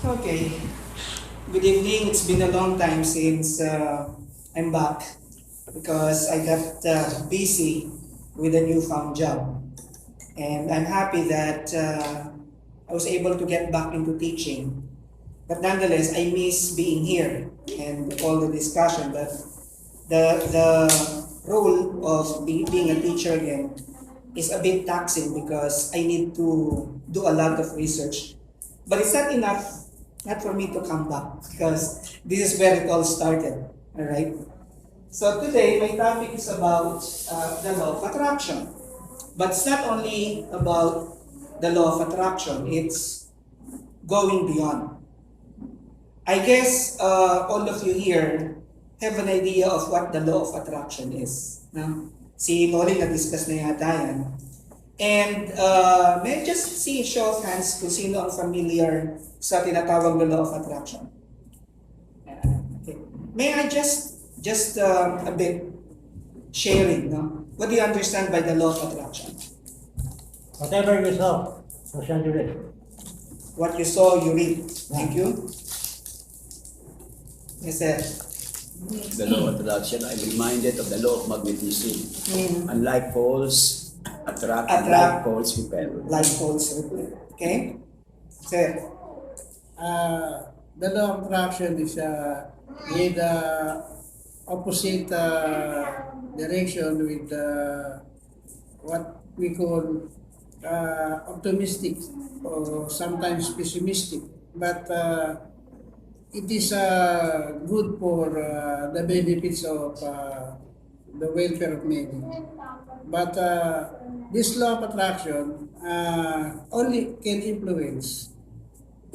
Okay. Good evening. It's been a long time since I'm back because I got busy with a newfound job. And I'm happy that I was able to get back into teaching. But nonetheless, I miss being here and all the discussion. But the role of being a teacher again is a bit taxing because I need to do a lot of research. But it's not enough, not for me to come back because this is where it all started. All right. So today my topic is about the law of attraction, but it's not only about the law of attraction. It's going beyond. I guess all of you here have an idea of what the law of attraction is. No? Si Nori na-discuss na yata yan. And may I just see a show of hands kung sino ang familiar sa tinatawag na law of attraction. Okay. May I just a bit sharing, no? What do you understand by the law of attraction? Whatever you saw, so shall you reap. What you saw, you reap. Thank you. Yes, sir. The law of attraction, I'm reminded of the law of magnetism. Unlike poles, attract, like poles repel. Like poles repel. Okay? Sir. The law of attraction is with opposite direction with what we call optimistic or sometimes pessimistic. But it is good for the benefits of the welfare of many. But this law of attraction only can influence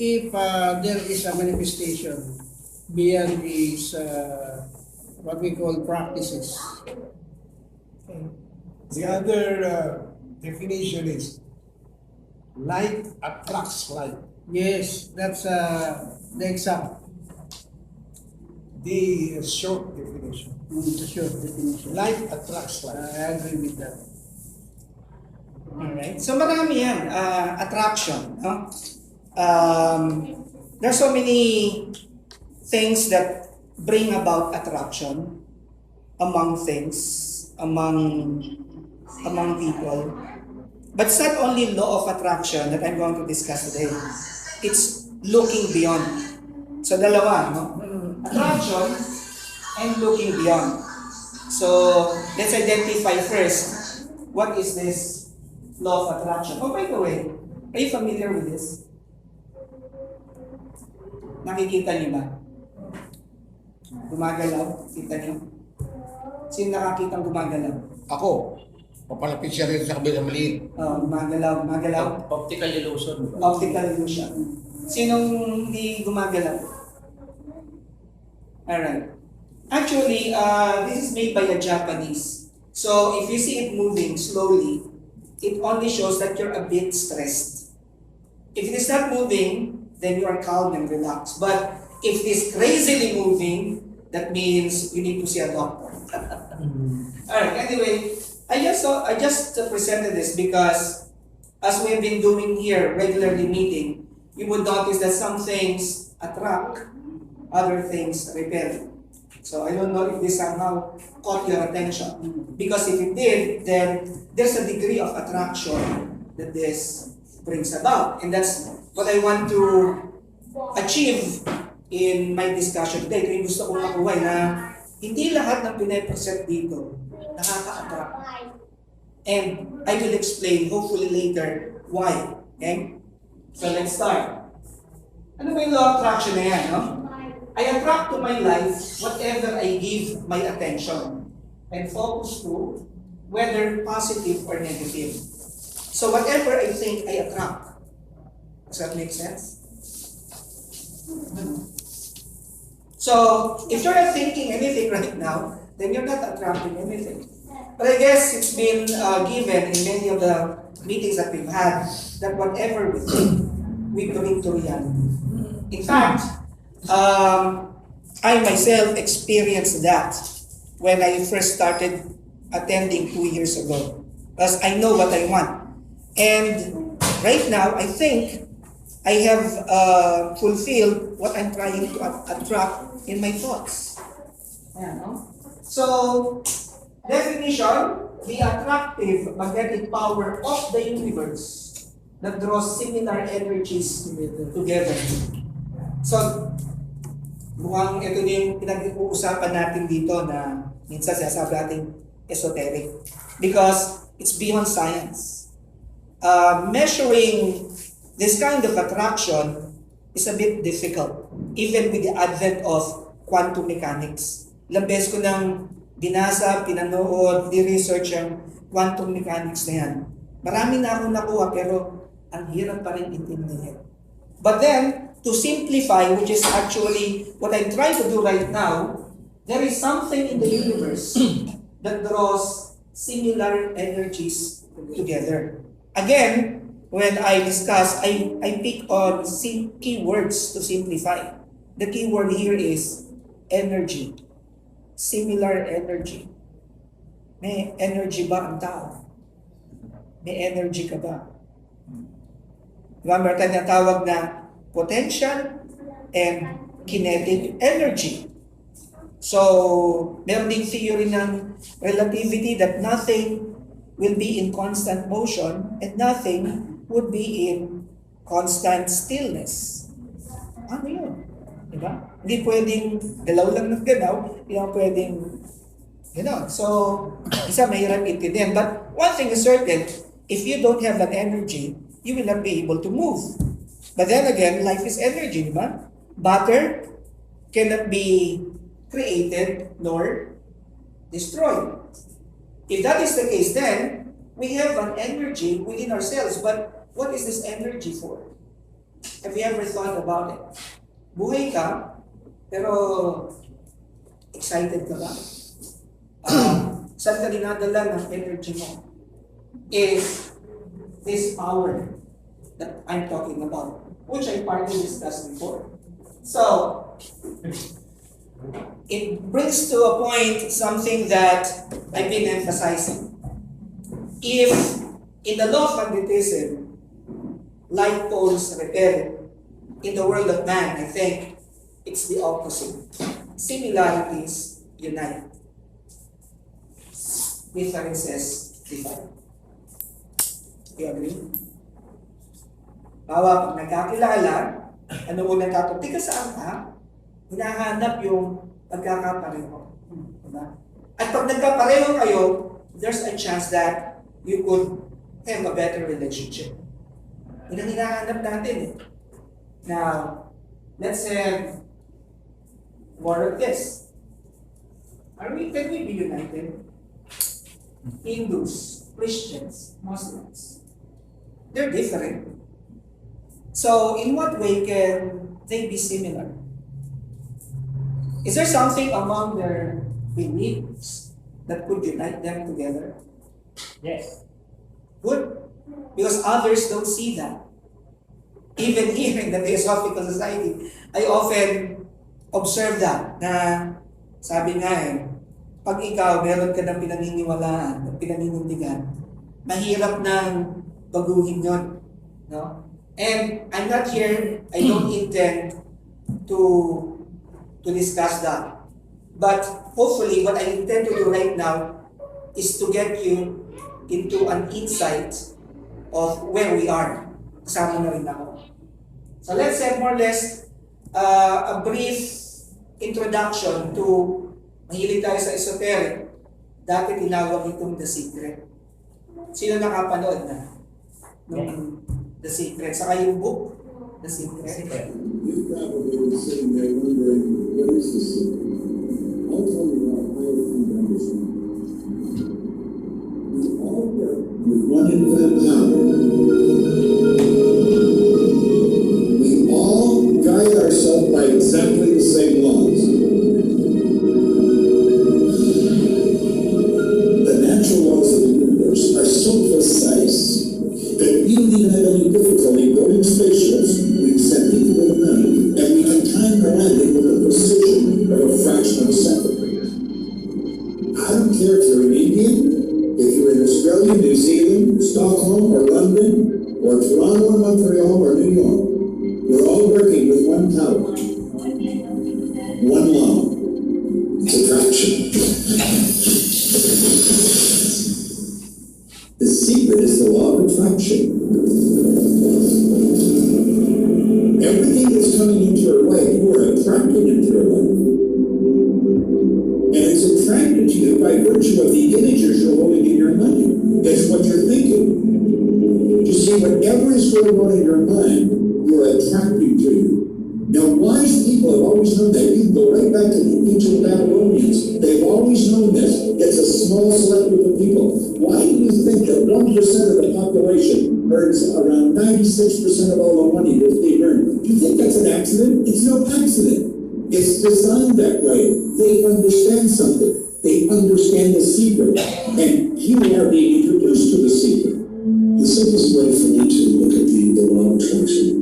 if there is a manifestation beyond these what we call practices. The other definition is like attracts like. Yes, that's the exact. The short definition. The short definition. Like attracts like. I agree with that. Alright. So marami yan. Attraction. No? There's so many things that bring about attraction among things, among people. But it's not only law of attraction that I'm going to discuss today. It's looking beyond. So dalawa, no? Attraction and looking beyond. So let's identify first, what is this law of attraction? Oh, by the way, are you familiar with this? Nakikita niyo ba? Gumagalaw? Kita niyo? Sino nakakitang gumagalaw? Ako, papalapit siya rin sa kabilang maliit. Gumagalaw. Optical illusion. Optical illusion. Sinong hindi gumagalaw? Alright. Actually, this is made by a Japanese. So, if you see it moving slowly, it only shows that you're a bit stressed. If it is not moving, then you are calm and relaxed. But if it is crazily moving, that means you need to see a doctor. Alright, anyway, I just presented this because as we've been doing here, regularly meeting, you would notice that some things attract, other things repel. So I don't know if this somehow caught your attention. Because if it did, then there's a degree of attraction that this brings about. And that's what I want to achieve in my discussion today. Ito yung gusto kong makuha na hindi lahat ng pinapresent dito nakaka-attract. And I will explain hopefully later why. Okay? So let's start. Ano ba yung law of attraction na yan, no? I attract to my life whatever I give my attention and focus to, whether positive or negative. So whatever I think, I attract. Does that make sense? So if you're not thinking anything right now, then you're not attracting anything. But I guess it's been given in many of the meetings that we've had that whatever we think, we bring to reality. In fact, I myself experienced that when I first started attending 2 years ago. Because I know what I want. And right now, I think I have fulfilled what I'm trying to attract in my thoughts. Ayan, no? So, definition, the attractive magnetic power of the universe that draws similar energies together. So, mukhang ito na yung pinag-uusapan natin dito na minsan sinasabi natin esoteric. Because it's beyond science. Measuring this kind of attraction is a bit difficult, even with the advent of quantum mechanics. Ilang beses ko nang binasa, pinanood, di-research yung quantum mechanics na yan. Marami na akong nakuha, pero ang hirap pa rin intindihin. But then, to simplify, which is actually what I'm trying to do right now, there is something in the universe that draws similar energies together. Again, when I discuss, I pick on keywords to simplify. The keyword here is energy. Similar energy. May energy ba ang tao? May energy ka ba? Diba, meron tayong tawag na potential and kinetic energy. So, meron ding theory ng relativity that nothing will be in constant motion and nothing would be in constant stillness. Ano yun? Diba? Hindi pwedeng galaw lang ng galaw, hindi naman pwedeng gano'n. So, isa mahirap intindihan. But one thing is certain, if you don't have that energy, you will not be able to move. But then again, life is energy, diba? Butter cannot be created nor destroyed. If that is the case, then we have an energy within ourselves. But what is this energy for? Have you ever thought about it? Buhay ka, pero excited ka ba? Saan ka dinadala ng energy mo? Is this power that I'm talking about, which I partly discussed before. So, it brings to a point something that I've been emphasizing. If in the law of magnetism, like poles repel, in the world of man, I think it's the opposite. Similarities unite. Differences divide. You agree? Bawa, pag nagkakilala, ano mo nagkatuloy, tika saan ka? Hinahanap yung pagkakapareho. Diba? At pag nagkapareho kayo, there's a chance that you could have a better relationship. Yun ang hinahanap natin eh. Now, let's have more of this. Can we be united? Hindus, Christians, Muslims, they're different. So, in what way can they be similar? Is there something among their beliefs that could unite them together? Yes. Good. Because others don't see that. Even here in the Theosophical Society, I often observe that, na sabi nga eh, pag ikaw meron ka ng pinaniniwalaan, ng pinaninindigan, mahirap nang baguhin yun. No? And I'm not here, I don't intend to discuss that. But hopefully, what I intend to do right now is to get you into an insight of where we are. Kasama na rin ako. So let's have more or less a brief introduction to, mahilig tayo sa esoteric, dati tinawag itong The Secret. Sino nakapanood na? Nung The Secret. Saka yung book, The Secret. You're probably sitting there wondering, what is the secret? I'll tell you what I think I understand. We all work with one infinite power. We all guide ourselves by exactly the same laws. The natural laws of the universe are so precise that we don't even have any difficulty building spaceships. We send into the night, and we can time the landing with a precision of a fraction of a second. I don't care if you're an Indian, if you're in Australia, New Zealand, Stockholm, or London, or one power, one law. It's attraction. The secret is the law of attraction. Everything that's coming into your life, you are attracting into your life. And it's attracted to you by virtue of the images you're holding in your mind. It's what you're thinking. You see, whatever is going on in your mind, you're attracting to you. Now, wise people have always known that. You can go right back to the ancient Babylonians. They've always known this. It's a small select group of people. Why do you think that 1% of the population earns around 96% of all the money that's being earned? Do you think that's an accident? It's no accident. It's designed that way. They understand something. They understand the secret. And you are being introduced to the secret. The simplest way for me to look at the law of attraction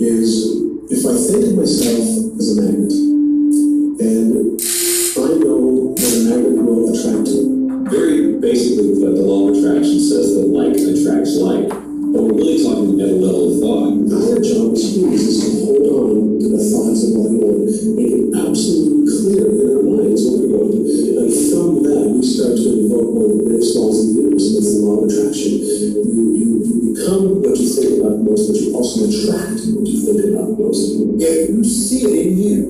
is if I think of myself as a magnet, and I know that a magnet will attract it. Very basically, the law of attraction says that like attracts like, but we're really talking at a level of thought. Our job as humans is to hold on to the thoughts of our Lord, make it absolutely clear in our minds what we want. And from that, we start to invoke one of the greatest laws in the universe, and that's the law of attraction. You become what you think about most, but you also attract what you think about most. If you see it in here,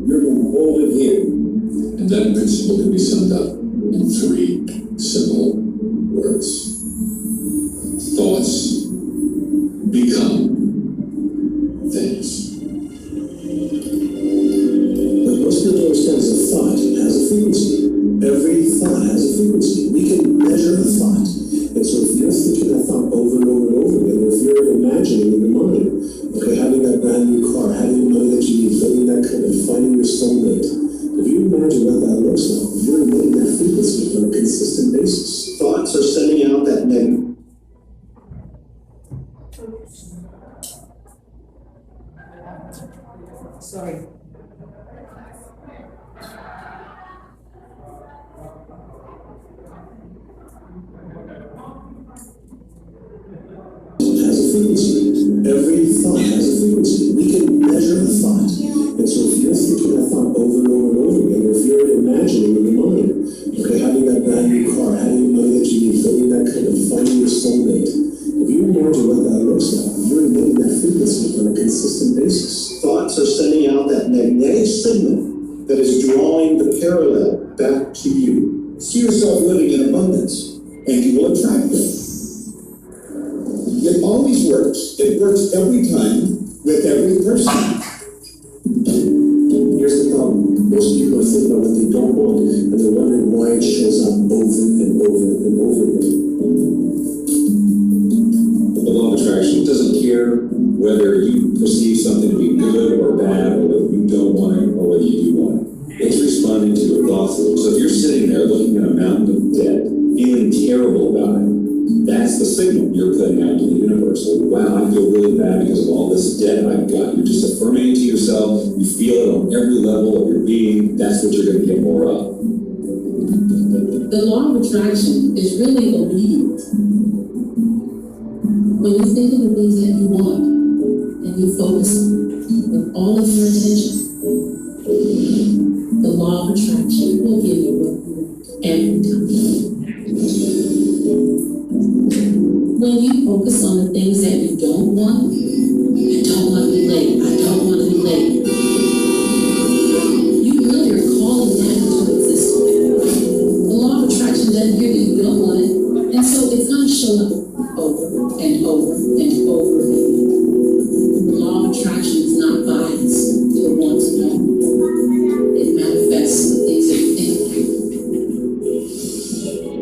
you're going to hold it here. And that principle can be summed up in 3 simple words. Thoughts become things. What most people don't understand is a thought has a frequency. Every thought has a frequency. We can measure a thought. And so if you're thinking that thought over and over and over again, or if you're imagining in your mind, okay, having that brand new car, having the money that you need, filling that cup, and finding your soulmate, if you imagine what that looks like, you're emitting that frequency on a consistent basis. Thoughts are sending out that negative. Sorry. Has a frequency. Every thought has a frequency. We can measure a thought. And so if you're thinking that thought over and over and over again, or if you're imagining in your mind, okay, having that brand new car, having the money that you need, filling that cup, and finding your soulmate, if you imagine what that looks like, you're emitting that frequency on a consistent basis. Thoughts are sending out that magnetic signal that is drawing the parallel back to you. See yourself living in abundance, and you will attract it. It always works. It works every time with every person. Here's the problem. Most people are thinking about what they don't want, and they're wondering why it shows up over and over and over again. The law of attraction doesn't care whether you perceive something to be good or bad, or whether you don't want it or whether you do want it. It's responding to your thoughts. So if you're sitting there looking at a mountain of debt, feeling terrible about it, that's the signal you're putting out to the universe. Like, wow, I feel really bad because of all this debt I've got. You're just affirming it to yourself. You feel it on every level of your being. That's what you're going to get more of. The law of attraction is really obedient. When you think of the things that you want and you focus on with all of your attention, the law of attraction will give you what you want every time. When you focus on the things that you don't want, I don't want to be late, I don't want to be late, you really are calling that into existence. The law of attraction doesn't hear you don't want it, and so it's going to show up over and over and over again. The law of attraction is not biased to the wants and no. It manifests the things that you think.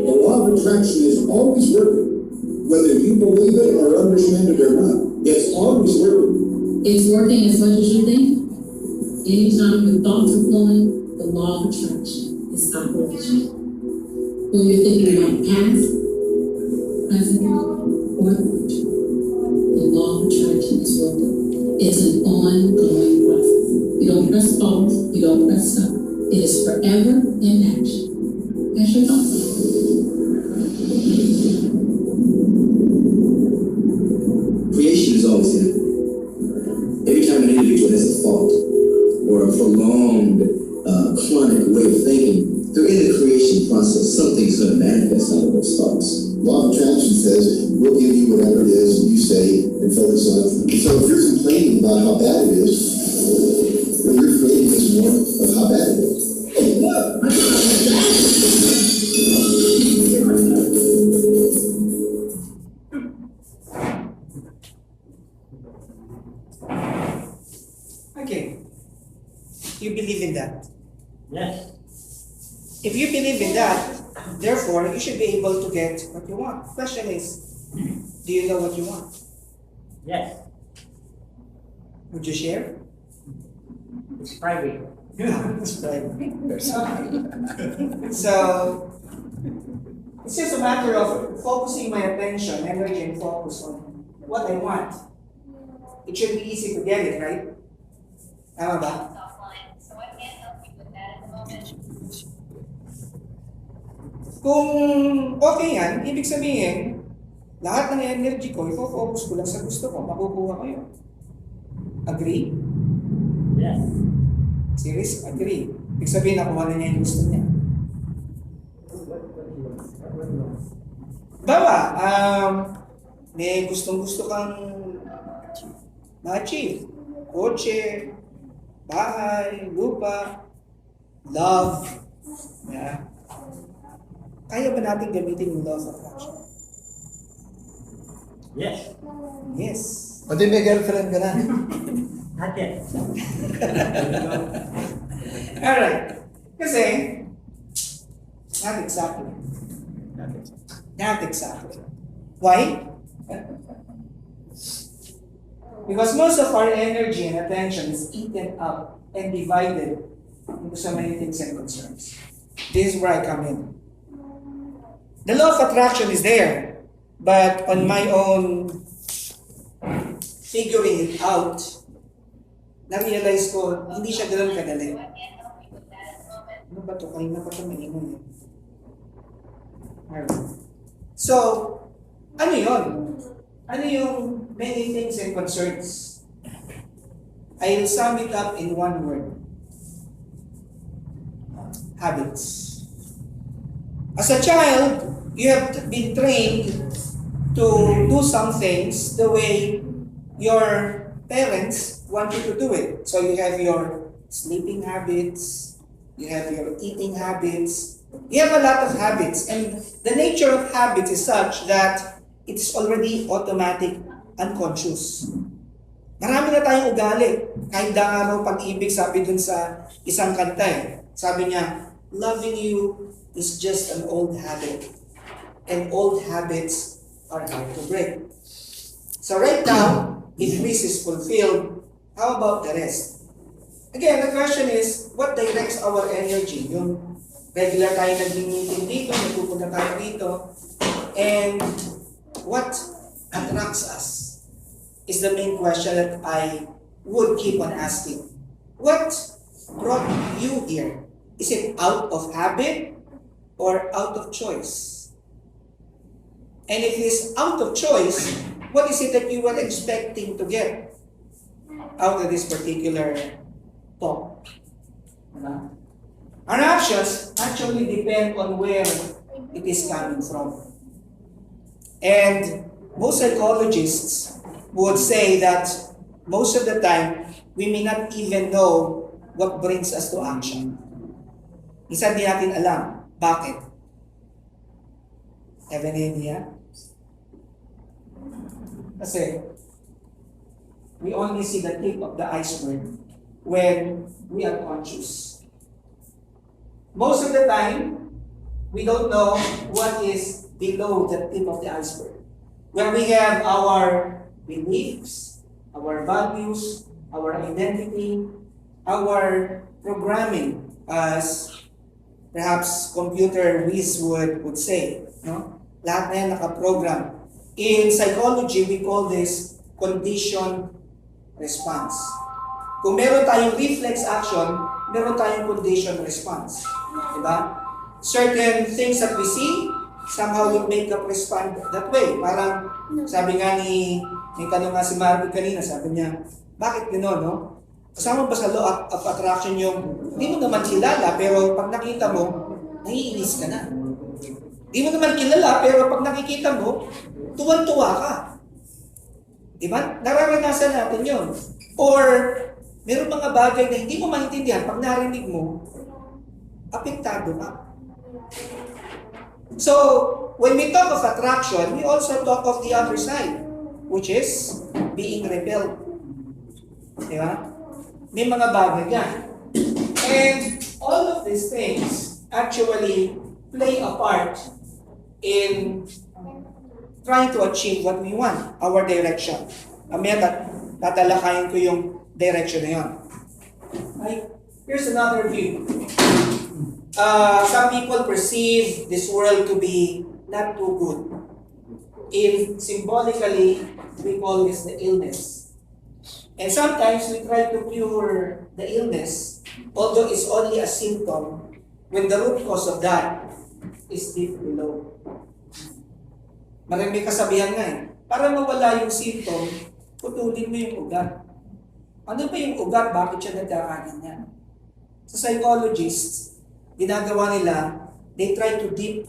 The law of attraction is always working. Whether you believe it or understand it or not, it's always working. It's working as much as you think. Anytime your thoughts are flowing, the law of attraction is operational. When you're thinking about past, present, or the future, the law of attraction is working. It's an ongoing process. You don't press pause, you don't press stop. It is forever in action. That's your thoughts. Creation is always happening. Every time an thought or a prolonged, chronic way of thinking, in the creation process, something's going to manifest out of those thoughts. Law of attraction says, we'll give you whatever it is you say and focus on it. So if you're complaining about how bad it is, then you're creating this warmth of how bad it is. Okay. You believe in that? Yes. If you believe in that, therefore, you should be able to get what you want. Question is, do you know what you want? Yes. Would you share? It's private. It's private. So, it's just a matter of focusing my attention, energy, and focus on what I want. It should be easy to get it, right? Tama ba? So I can't help you with that at the moment. Kung okay yan, ibig sabihin, lahat ng energy ko, ifo-focus ko lang sa gusto ko, makukuha ko yun. Agree? Yes. Serious? Agree. Ibig sabihin, nakuha na niya yung gusto niya. Bawa, may gustong-gusto kang ma-achieve. Kotse, bahay, lupa, love. Yeah. Kaya ba natin gamitin yung law of attraction? Yes. Yes. Pati may girlfriend ka na. Not yet. Alright. Kasi, not exactly. Not exactly. Why? Because most of our energy and attention is eaten up and divided into so many things and concerns. This is where I come in. The law of attraction is there, but on my own figuring it out, na-realize ko, hindi siya ganoon kadali. Ano ba ito? Kanina pa ito maingon eh. Alright. So, ano yun? Ano yung many things and concerns? I'll sum it up in one word. Habits. As a child, you have been trained to do some things the way your parents want you to do it. So you have your sleeping habits, you have your eating habits, you have a lot of habits. And the nature of habits is such that it's already automatic, unconscious. Marami na tayong ugali. Kahit da araw pag-ibig, sabi dun sa isang kanta eh. Sabi niya, loving you is just an old habit. And old habits are hard to break. So right now, if this is fulfilled, how about the rest? Again, the question is, what directs our energy? Yung regular tayo nag-meeting dito, nagpupunta tayo dito, and what attracts us is the main question that I would keep on asking. What brought you here? Is it out of habit or out of choice? And if it is out of choice, what is it that you were expecting to get out of this particular talk? Our actions actually depend on where it is coming from. And most psychologists would say that most of the time, we may not even know what brings us to action. Minsan di natin alam. Bakit? Have any idea? Kasi we only see the tip of the iceberg when we are conscious. Most of the time, we don't know what is below the tip of the iceberg. When we have our beliefs, our values, our identity, our programming, as perhaps computer whiz would say, no? Lahat na yan nakaprogram. In psychology, we call this conditioned response. Kung meron tayong reflex action, meron tayong conditioned response. Diba? Certain things that we see, somehow we make up respond that way. Parang, sabi nga may tanong nga si Marvin kanina, sabi niya, bakit gano'n, no? Kasama ba sa law of attraction yung hindi mo naman kilala pero pag nakita mo, naiinis ka na. Hindi mo naman kilala pero pag nakikita mo, tuwan-tuwa ka. Diba? Nararanasan natin yun. Or, meron mga bagay na hindi mo maintindihan, pag narinig mo, apektado ka. So, when we talk of attraction, we also talk of the other side, which is being repelled. Diba? May mga bagay yan. And all of these things actually play a part in trying to achieve what we want, our direction. Mamaya tatalakayin ko yung direction na yun. Right? Here's another view. Some people perceive this world to be not too good. Symbolically, we call this the illness. And sometimes we try to cure the illness, although it's only a symptom, when the root cause of that is deep below. Maraming kasabihan nga para mawala yung symptom, putulin mo yung ugat. Ano ba yung ugat? Bakit siya nagkakaganyan? Sa psychologists, ginagawa nila, they try to deep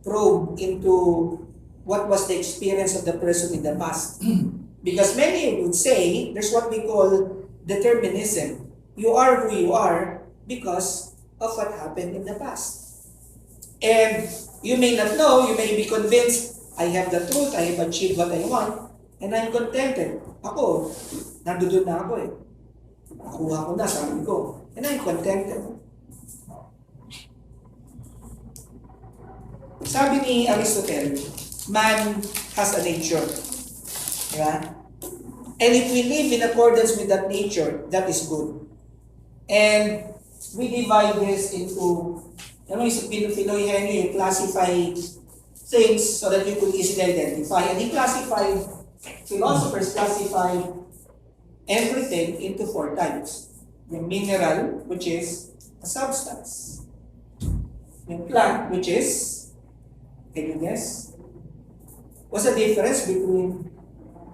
probe into what was the experience of the person in the past. Because many would say, there's what we call determinism. You are who you are because of what happened in the past. And you may not know, you may be convinced, I have the truth, I have achieved what I want, and I'm contented. Ako, nandun na ako eh. Nakuha ko na, sabi ko. And I'm contented. Sabi ni Aristotle, man has a nature. Diba? And if we live in accordance with that nature, that is good. And we divide this into, yung Pinoy Henry, you classify things so that you could easily identify. And he classified, philosophers classified everything into 4 types. Yung mineral, which is a substance. Yung plant, which is, can you guess? What's the difference between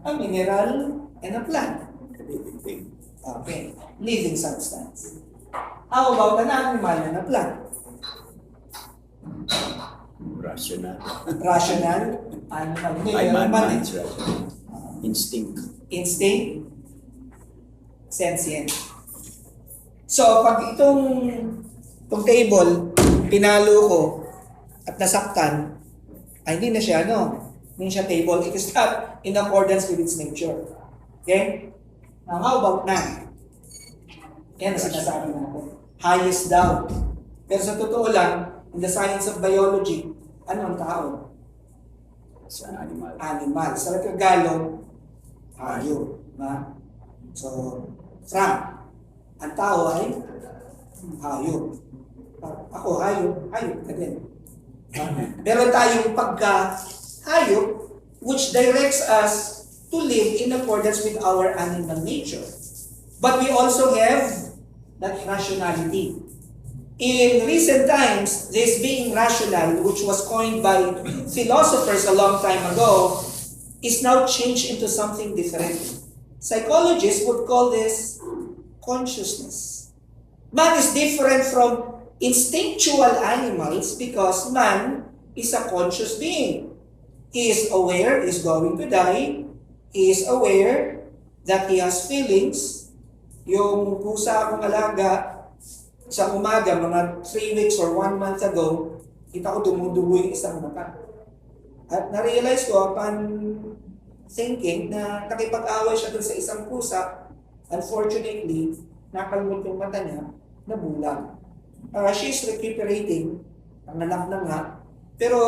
a mineral and a plant? Living thing. Okay, living substance. How about an animal and a plant? Rational. Rational, animal. Mind's rational. Instinct. Instinct, sentient. So, pag itong table, pinalo ko at nasaktan, ay hindi na siya, hindi siya table. It is not in accordance with its nature. Okay? Now, how about man? Yan ang sinasabi natin. Highest daw. Pero sa totoo lang, in the science of biology, ano ang tao? Sa animal. Animal. Sa Tagalog, hayop. So, Frank, ang tao ay hayop. Ako, hayop ka din. Meron tayong pagka-hayop which directs us to live in accordance with our animal nature. But we also have that rationality. In recent times, this being rational, which was coined by philosophers a long time ago, is now changed into something different. Psychologists would call this consciousness. Man is different from instinctual animals because man is a conscious being. He is aware he is going to die. He is aware that he has feelings. Yung pusa akong alaga, sa umaga, mga 3 weeks or 1 month ago, kita ko dumudugo yung isang mata. At na-realize ko upon thinking na nakipag-away siya dun sa isang pusa. Unfortunately, nakalmot yung mata niya, nabulag. She's recuperating, ang anak na nga. Pero,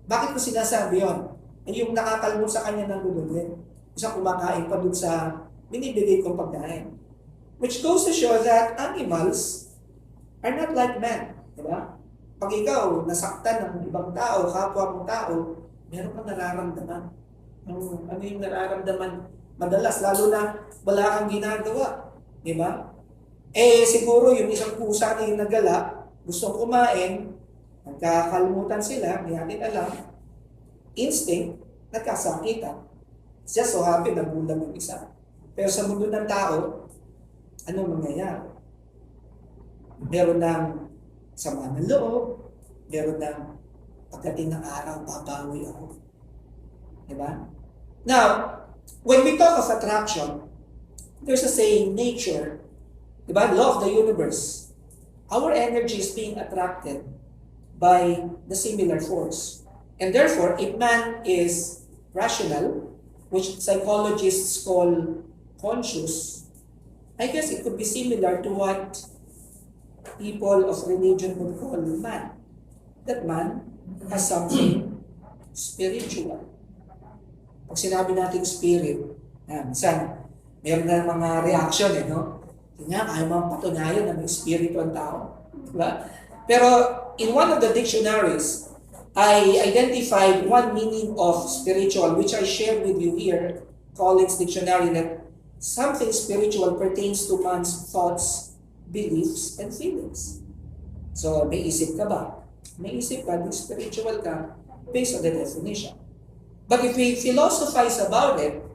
bakit ko sinasabi yun? Yung nakakalmot sa kanya ng lulubin. Isa kumakain pa dun sa binibigay kong pagkain. Which goes to show that animals are not like men. Diba? Pag ikaw nasaktan ng ibang tao, kapwa mong tao, meron kang nararamdaman. Ano yung nararamdaman? Madalas, lalo na wala kang ginagawa. Diba? Siguro yung isang pusa na yung nagala, gustong kumain, nagkakalmutan sila, hindi natin alam, instinct, nagkasakitan. It's just so happy na bulag yung isa. Pero sa mundo ng tao, ano mangyayari? Meron ng sama ng loob, meron ng pagdating ng araw, babawi ako. Diba? Now, when we talk of attraction, there's a saying, nature, diba? Law of the universe. Our energy is being attracted by the similar force. And therefore, if man is rational, which psychologists call conscious, I guess it could be similar to what people of religion would call man. That man has something spiritual. Pag sinabi natin spirit, minsan, meron na mga reaction, no? Kaya ayaw mga patunayan na may spirito ang tao. Diba? Pero in one of the dictionaries, I identified one meaning of spiritual, which I shared with you here, Collins Dictionary, that something spiritual pertains to man's thoughts, beliefs, and feelings. So, may isip ka ba? May isip ka, may spiritual ka, based on the definition. But if we philosophize about it,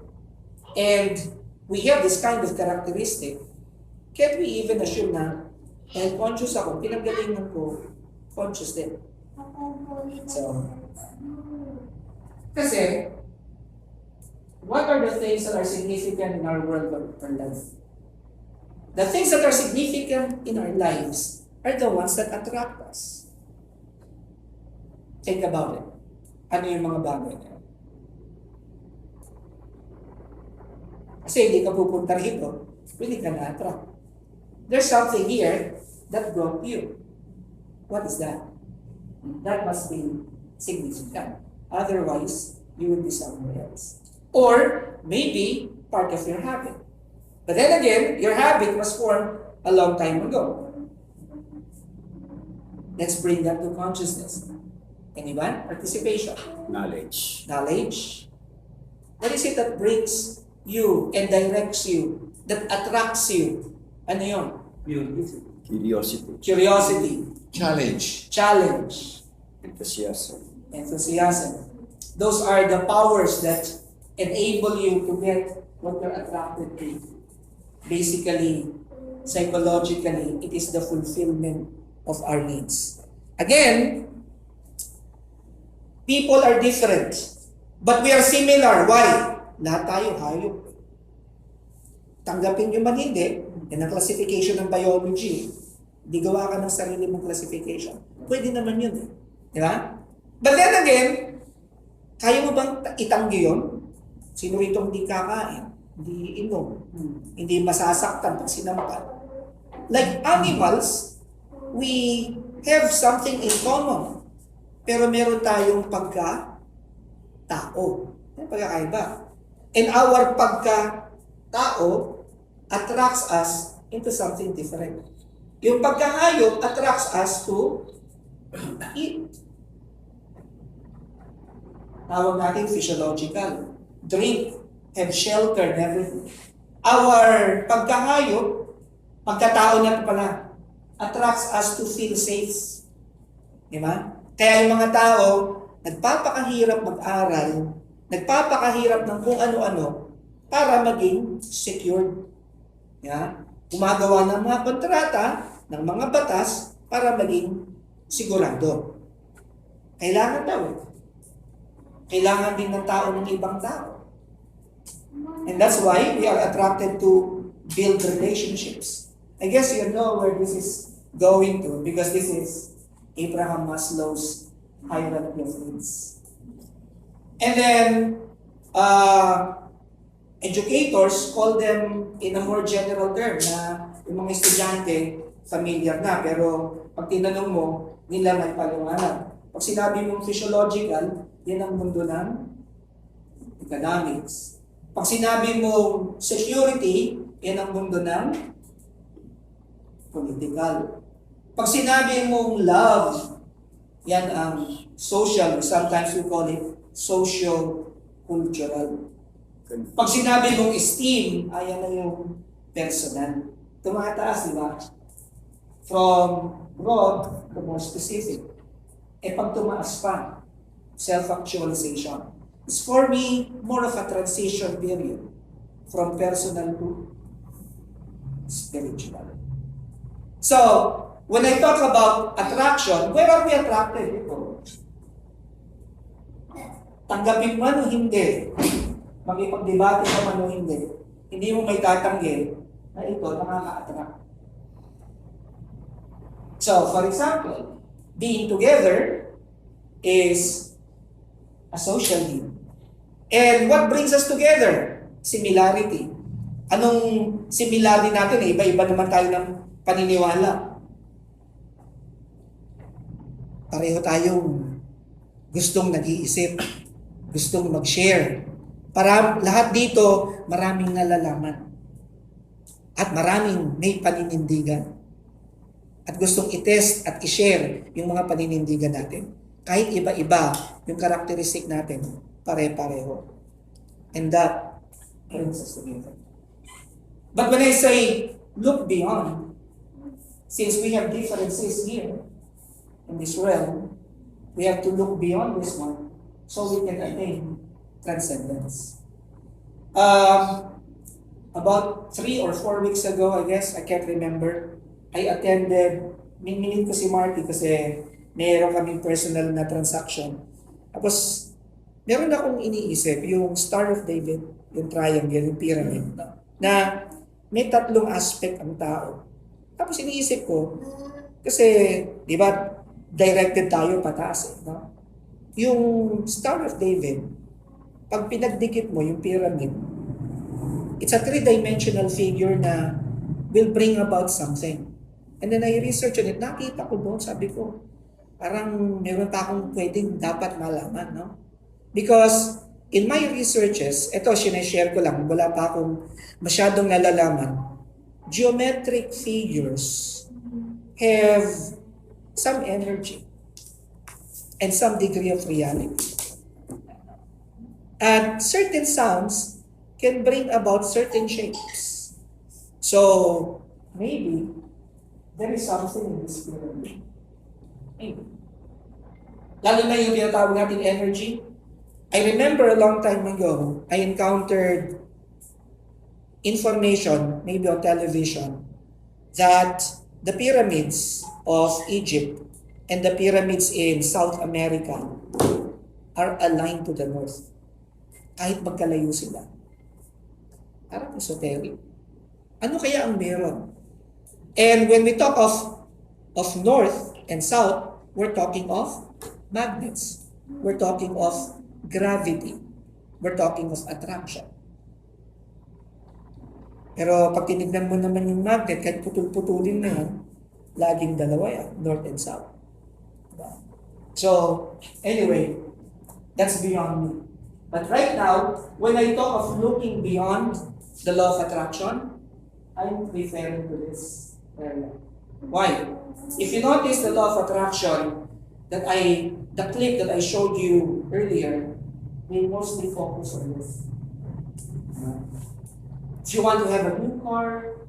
and we have this kind of characteristic, can't we even assume na, dahil conscious ako, pinanggalingan ko, conscious din. So, kasi, what are the things that are significant in our world or life? The things that are significant in our lives are the ones that attract us. Think about it. Ano yung mga bagay na? Kasi hindi ka pupunta rito, hindi ka na-attract. There's something here that brought you. What is that? That must be significant. Otherwise, you would be somewhere else. Or maybe part of your habit. But then again, your habit was formed a long time ago. Let's bring that to consciousness. Anyone? Participation. Knowledge. Knowledge. What is it that brings you and directs you, that attracts you? Ano yun? Curiosity. Curiosity. Challenge. Challenge. Enthusiasm. Enthusiasm. Those are the powers that enable you to get what you're attracted to. Basically, psychologically, it is the fulfillment of our needs. Again, people are different, but we are similar. Why? Lahat tayo hayop. Tanggapin nyo man hindi, yan ang classification ng biology. Hindi gawa ka ng sarili mong classification. Pwede naman yun eh. Di ba? But then again, kaya mo bang itanggi yun? Sino rito hindi kakain? Hindi inom? Hindi masasaktan pag sinampan? Like animals, we have something in common. Pero meron tayong pagka-tao. Ano pagkakaiba? And our pagka-tao attracts us into something different. Yung pagkahayop attracts us to eat. Tawag natin physiological. Drink, have shelter and everything. Our pagkahayop, pagkatao na pala, attracts us to feel safe. Di ba? Kaya yung mga tao, nagpapakahirap mag-aral, nagpapakahirap ng kung ano-ano para maging secured. Yeah? Gumagawa ng mga kontrata, ng mga batas para maging sigurado. Kailangan daw. Kailangan din ng tao ng ibang tao. And that's why we are attracted to build relationships. I guess you know where this is going to because this is Abraham Maslow's hierarchy of needs. And then, educators call them in a more general term na yung mga estudyante familiar na pero pag tinanong mo, nila may paliwanag. Pag sinabi mong physiological, yan ang mundo ng economics. Pag sinabi mong security, yan ang mundo ng political. Pag sinabi mong love, yan ang social, sometimes we call it socio-cultural. Pag sinabi mong esteem, ayan na yung personal. Tumataas, di ba? From broad to more specific. E pag tumaas pa, self-actualization. It's for me more of a transition period from personal to spiritual. So, when I talk about attraction, where are we attracted? Ito. Tanggapin man o hindi, makipagdebate ka man o hindi mo may tatanggi na ito nakaka-attract. So, for example, being together is a social need. And what brings us together? Similarity. Anong similarity natin? Iba-iba naman tayo ng paniniwala. Pareho tayong gustong nag-iisip, gustong mag-share. Para lahat dito, maraming nalalaman. At maraming may paninindigan. At gustong i-test at i-share yung mga paninindigan natin. Kahit iba-iba yung karakteristik natin, pare-pareho. And that brings us together. But when I say, look beyond, since we have differences here in this realm, we have to look beyond this one so we can attain transcendence. About 3 or 4 weeks ago, I guess, I can't remember, I attended, minute ko si Marty kasi meron kaming personal na transaction. Tapos, meron akong iniisip, yung Star of David, yung triangle, yung pyramid, na may 3 aspect ang tao. Tapos iniisip ko, kasi, di ba, directed tayo pataas. No? Yung Star of David, pag pinagdikit mo yung pyramid, it's a 3-dimensional figure na will bring about something. And then I research on it, nakita ko doon, sabi ko, parang meron pa akong pwedeng dapat malaman, no? Because in my researches, ito sineshare ko lang, wala pa akong masyadong nalalaman, geometric figures have some energy and some degree of reality. And certain sounds can bring about certain shapes. So, maybe, there is something in this pyramid. Maybe. Lalo na yung tinatawag natin energy. I remember a long time ago, I encountered information, maybe on television, that the pyramids of Egypt and the pyramids in South America are aligned to the north. Kahit magkalayo sila. Parang esoteric. Ano kaya ang meron? And when we talk of north and south, we're talking of magnets. We're talking of gravity. We're talking of attraction. Pero pag tinignan mo naman yung magnet, kahit putul-putulin na yan, laging dalawa yan, north and south. So, anyway, that's beyond me. But right now, when I talk of looking beyond the law of attraction, I'm referring to this area. Why? If you notice the law of attraction, the clip that I showed you earlier, we mostly focus on this. If you want to have a new car,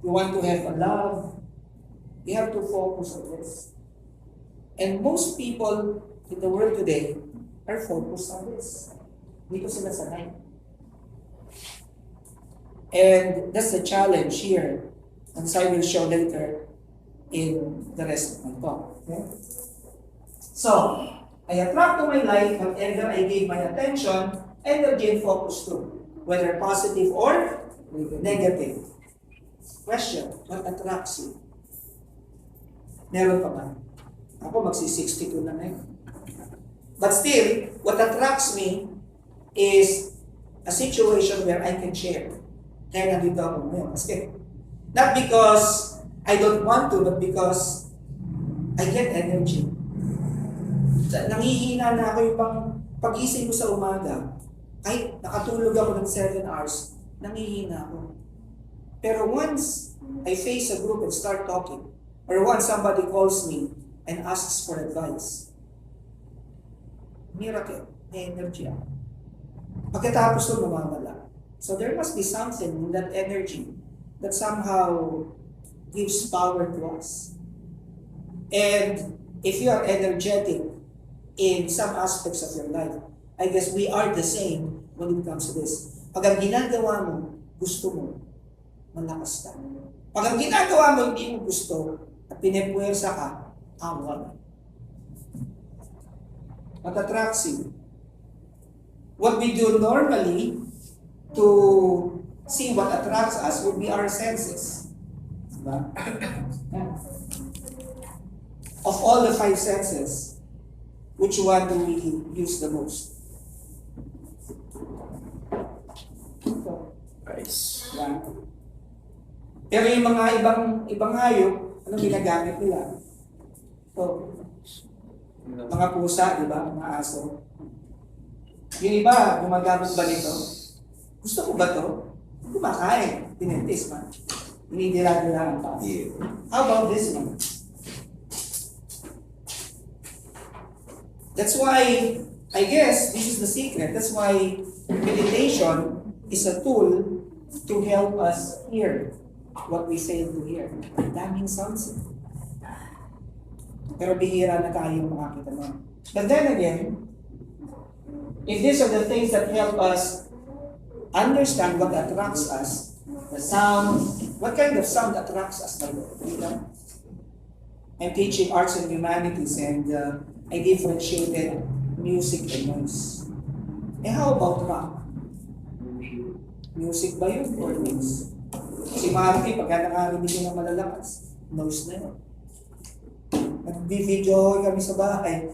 you want to have a love, you have to focus on this. And most people in the world today are focused on this. Dito sila sanay. And that's the challenge here, as I will show later in the rest of my talk. Okay? So, I attract to my life whatever I gave my attention, energy, and focus to, whether positive or negative. Question, what attracts you? Meron pa ba? Ako magsi-62 na ngayon. But still, what attracts me is a situation where I can share. Kaya nandito ako ngayon. Kasi, not because I don't want to, but because I get energy. Nangihina na ako yung pag-isip ko sa umaga. Kahit nakatulog ako ng 7 hours, nangihina ako. Pero once I face a group and start talking, or once somebody calls me and asks for advice, miracle, may energy ako. Pagkatapos ko mamamala. So there must be something in that energy that somehow gives power to us. And if you are energetic in some aspects of your life, I guess we are the same when it comes to this. Pag ang ginagawa mo, gusto mo, malakas ka. Pag ang ginagawa mo hindi mo gusto at pinepuwersa ka, awal. Mat-attracts you. What we do normally to see what attracts us would be our senses. Diba? Of all the 5 senses, which one do we use the most? Nice. Diba? Pero yung mga ibang hayop, ano ginagamit nila? So, mga pusa, di ba? Mga aso. Yung iba, gumagamit ba nito? Gusto ko ba to? Kumakain. Tinentis man. Hinidira-dira ang taas. How about this one? That's why, I guess, this is the secret. That's why meditation is a tool to help us hear what we fail to hear. Ang daming sounds. Pero bihira na tayo makakita nun. But then again, if these are the things that help us understand what attracts us, the sound, what kind of sound attracts us? I'm teaching arts and humanities and I differentiated music and noise. How about rock? Music ba yun or noise? Si Marty, pagka nakarinig yun ng malalakas, noise na yun. Nag-video kami sa bahay.